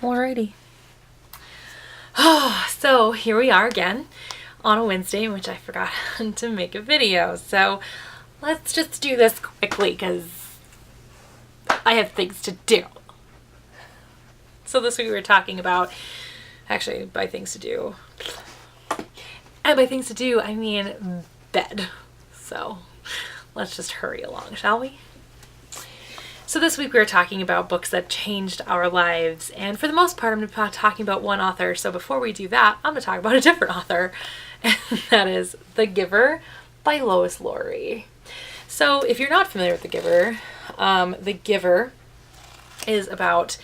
Alrighty. So here we are again on a Wednesday in which I forgot to make a video. So let's just do this quickly because I have things to do. So this week we were talking about, actually by things to do, and by things to do I mean bed. So let's just hurry along, shall we? So this week we were talking about books that changed our lives, and for the most part I'm talking about one author. So before we do that, I'm going to talk about a different author, and that is The Giver by Lois Lowry. So if you're not familiar with The Giver is about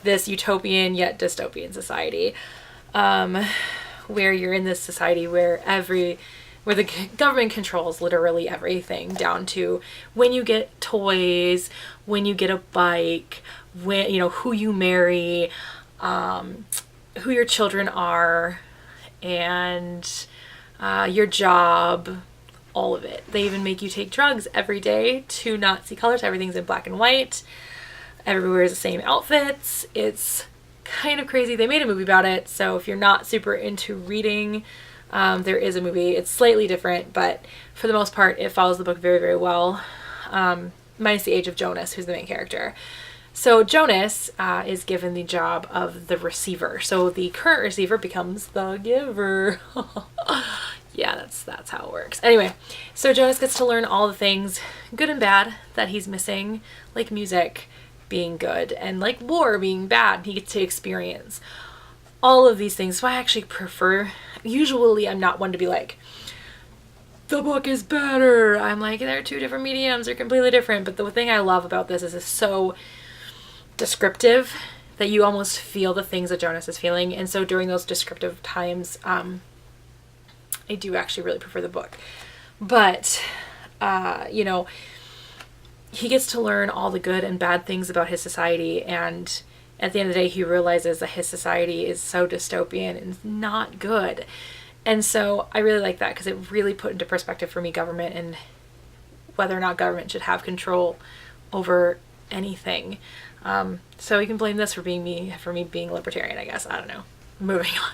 this utopian yet dystopian society, where you're in this society where the government controls literally everything, down to when you get toys, when you get a bike, when, who you marry, who your children are, and your job, all of it. They even make you take drugs every day to not see colors. Everything's in black and white. Everywhere is the same outfits. It's kind of crazy. They made a movie about it, so if you're not super into reading, there is a movie. It's slightly different, but for the most part, it follows the book very, very well, minus the age of Jonas, who's the main character. So Jonas is given the job of the receiver. So the current receiver becomes the giver. Yeah, that's how it works. Anyway, so Jonas gets to learn all the things, good and bad, that he's missing, like music being good and like war being bad. He gets to experience all of these things. So I actually prefer, usually I'm not one to be like, the book is better. I'm like, they're two different mediums, they're completely different. But the thing I love about this is it's so descriptive that you almost feel the things that Jonas is feeling. And so during those descriptive times, I do actually really prefer the book. But, he gets to learn all the good and bad things about his society, and at the end of the day, he realizes that his society is so dystopian and not good. And so I really like that because it really put into perspective for me government and whether or not government should have control over anything. So you can blame this for me being libertarian, I guess. I don't know. Moving on.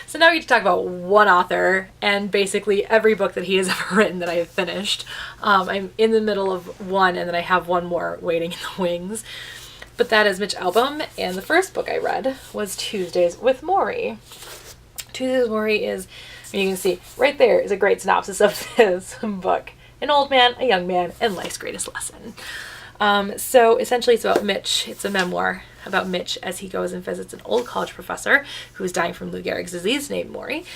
So now we get to talk about one author and basically every book that he has ever written that I have finished. I'm in the middle of one, and then I have one more waiting in the wings. But that is Mitch Albom, and the first book I read was Tuesdays with Morrie. Tuesdays with Morrie is, you can see right there is a great synopsis of this book. An old man, a young man, and life's greatest lesson. So essentially it's about Mitch. It's a memoir about Mitch as he goes and visits an old college professor who is dying from Lou Gehrig's disease named Morrie.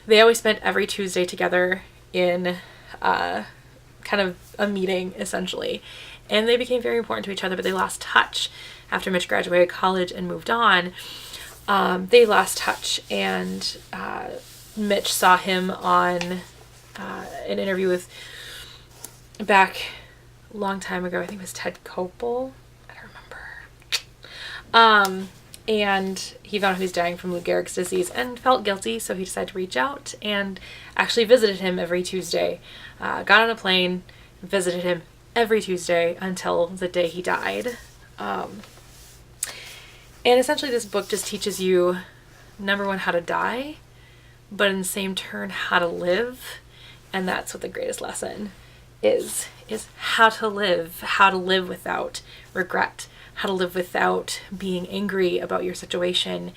They always spent every Tuesday together in kind of a meeting, essentially. And they became very important to each other, but they lost touch after Mitch graduated college and moved on. They lost touch, and Mitch saw him on an interview with, back a long time ago, I think it was Ted Koppel. I don't remember. And he found out he was dying from Lou Gehrig's disease and felt guilty, so he decided to reach out and actually visited him every Tuesday. Got on a plane, visited him every Tuesday until the day he died. And essentially this book just teaches you, number one, how to die, but in the same turn, how to live. And that's what the greatest lesson is how to live without regret, how to live without being angry about your situation,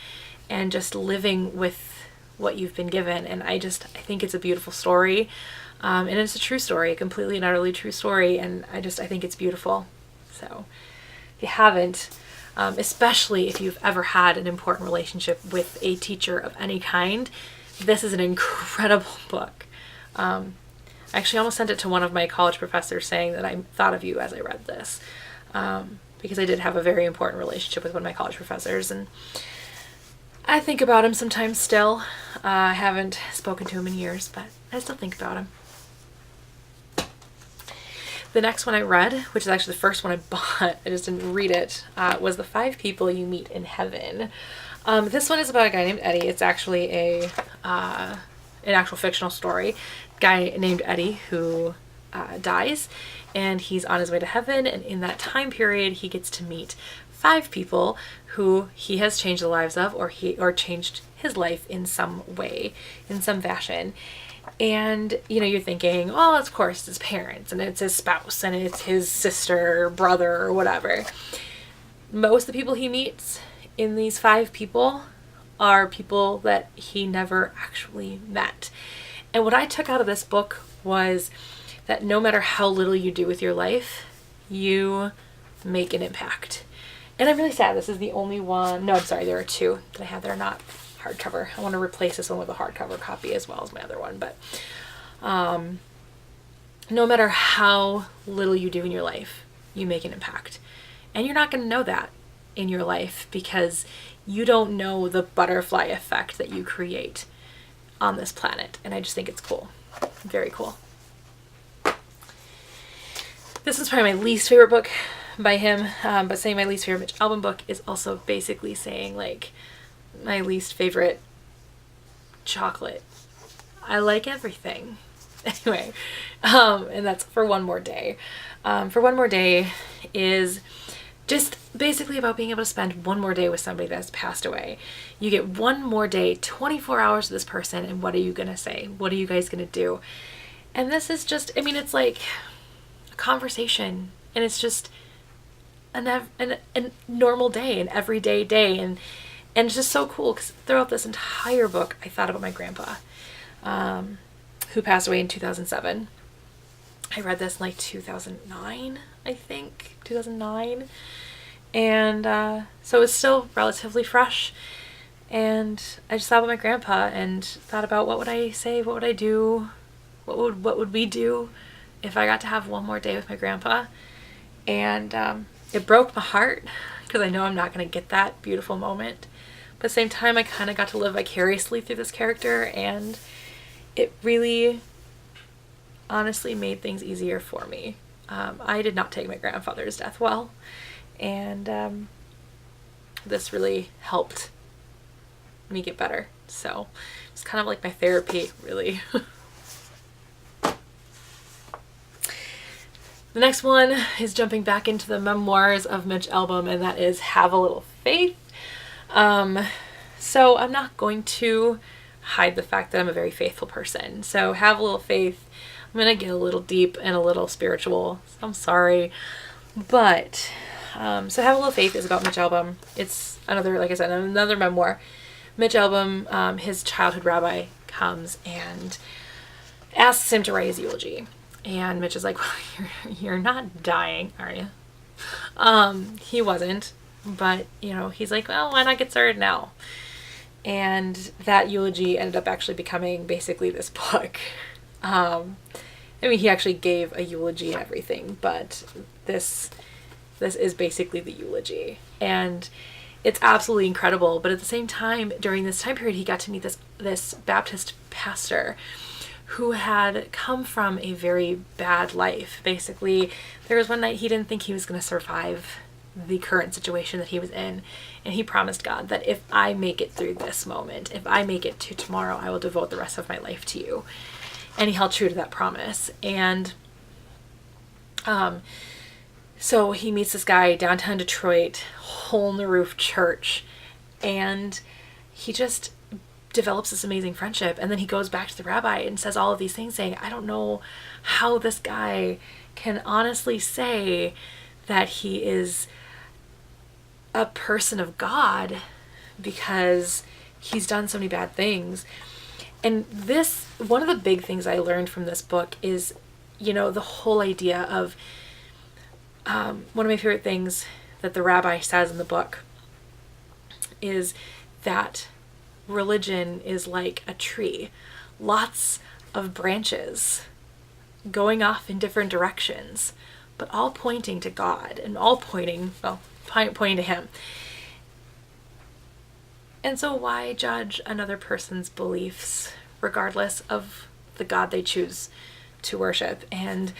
and just living with what you've been given. And I think it's a beautiful story, and it's a true story, a completely and utterly true story, and I think it's beautiful. So if you haven't, especially if you've ever had an important relationship with a teacher of any kind, this is an incredible book. I actually almost sent it to one of my college professors saying that I thought of you as I read this, because I did have a very important relationship with one of my college professors, and I think about him sometimes still. I haven't spoken to him in years, but I still think about him. The next one I read, which is actually the first one I bought, I just didn't read it, was The 5 People You Meet in Heaven. This one is about a guy named Eddie. It's actually an actual fictional story. Guy named Eddie who dies, and he's on his way to heaven. And in that time period, he gets to meet 5 people who he has changed the lives of, or changed his life in some way, in some fashion. And, you know, you're thinking, well, of course, it's his parents, and it's his spouse, and it's his sister, or brother, or whatever. Most of the people he meets in these 5 people are people that he never actually met. And what I took out of this book was that no matter how little you do with your life, you make an impact. And I'm really sad this is the only one. No, I'm sorry, there are 2 that I have that are not hardcover. I want to replace this one with a hardcover copy as well as my other one. But no matter how little you do in your life, you make an impact. And you're not going to know that in your life because you don't know the butterfly effect that you create on this planet. And I just think it's cool. Very cool. This is probably my least favorite book by him, but saying my least favorite Mitch Albom book is also basically saying like my least favorite chocolate. I like everything. Anyway, and that's For One More Day. For One More Day is just basically about being able to spend one more day with somebody that's passed away. You get one more day, 24 hours with this person, and what are you going to say? What are you guys going to do? And this is just, I mean, it's like a conversation, and it's just a normal day, an everyday day, and it's just so cool because throughout this entire book, I thought about my grandpa, who passed away in 2007. I read this in like 2009, I think, 2009. And so it's still relatively fresh. And I just thought about my grandpa and thought about what would I say, what would I do, what would we do if I got to have one more day with my grandpa. And it broke my heart because I know I'm not going to get that beautiful moment. But at the same time, I kind of got to live vicariously through this character, and it really honestly made things easier for me. I did not take my grandfather's death well, and this really helped me get better. So it's kind of like my therapy, really. The next one is jumping back into the memoirs of Mitch Albom, and that is Have a Little Faith. So I'm not going to hide the fact that I'm a very faithful person. So Have a Little Faith, I'm going to get a little deep and a little spiritual. I'm sorry. But, so Have a Little Faith is about Mitch Albom. It's another, like I said, another memoir. Mitch Albom, his childhood rabbi comes and asks him to write his eulogy. And Mitch is like, well, you're not dying, are you? He wasn't. But, you know, he's like, well, why not get started now? And that eulogy ended up actually becoming basically this book. I mean, he actually gave a eulogy and everything, but this is basically the eulogy. And it's absolutely incredible. But at the same time, during this time period, he got to meet this Baptist pastor who had come from a very bad life. Basically, there was one night he didn't think he was going to survive the current situation that he was in, and he promised God that if I make it through this moment, if I make it to tomorrow, I will devote the rest of my life to you. And he held true to that promise. And so he meets this guy downtown Detroit, hole in the roof church, and he just develops this amazing friendship. And then he goes back to the rabbi and says all of these things, saying, I don't know how this guy can honestly say that he is a person of God because he's done so many bad things. And this, one of the big things I learned from this book is, you know, the whole idea of one of my favorite things that the rabbi says in the book is that religion is like a tree, lots of branches going off in different directions, but all pointing to God and all pointing to him. And so why judge another person's beliefs regardless of the God they choose to worship? And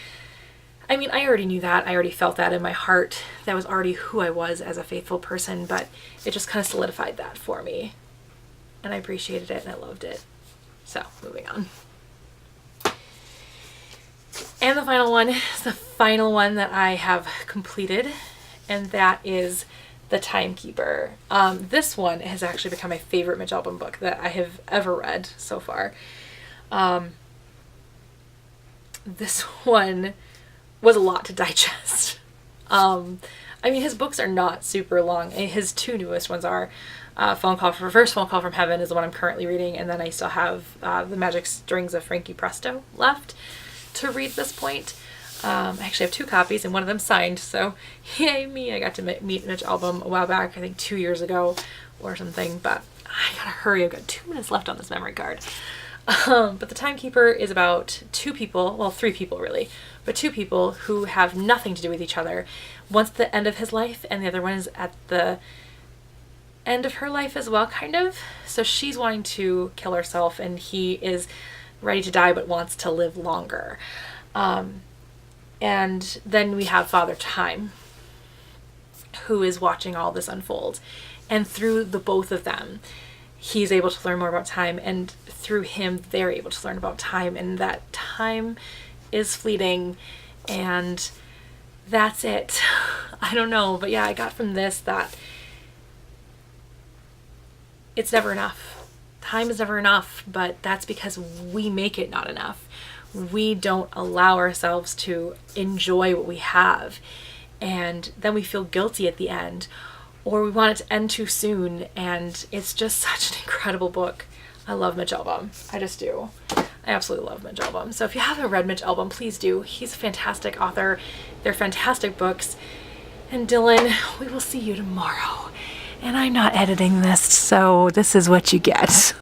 I mean, I already knew that. I already felt that in my heart. That was already who I was as a faithful person, but it just kind of solidified that for me. And I appreciated it and I loved it. So, moving on. And the final one is the final one that I have completed, and that is The Timekeeper. This one has actually become my favorite Mitch Albom book that I have ever read so far. This one was a lot to digest. I mean, his books are not super long. His two newest ones are First Phone Call from Heaven is the one I'm currently reading, and then I still have The Magic Strings of Frankie Presto left to read at this point. I actually have 2 copies and one of them signed, so yay me. I got to meet Mitch Albom a while back, I think 2 years ago or something, but I gotta hurry. I've got 2 minutes left on this memory card. But The Timekeeper is about 2 people, well 3 people really, but 2 people who have nothing to do with each other. One's at the end of his life and the other one is at the end of her life as well, kind of. So she's wanting to kill herself and he is ready to die but wants to live longer. And then we have Father Time, who is watching all this unfold. And through the both of them, he's able to learn more about time, and through him, they're able to learn about time, and that time is fleeting, and that's it. I don't know, but yeah, I got from this that it's never enough. Time is never enough, but that's because we make it not enough. We don't allow ourselves to enjoy what we have, and then we feel guilty at the end, or we want it to end too soon, and it's just such an incredible book. I love Mitch Albom. I just do. I absolutely love Mitch Albom. So if you haven't read Mitch Albom, please do. He's a fantastic author. They're fantastic books. And Dylan, we will see you tomorrow. And I'm not editing this, so this is what you get.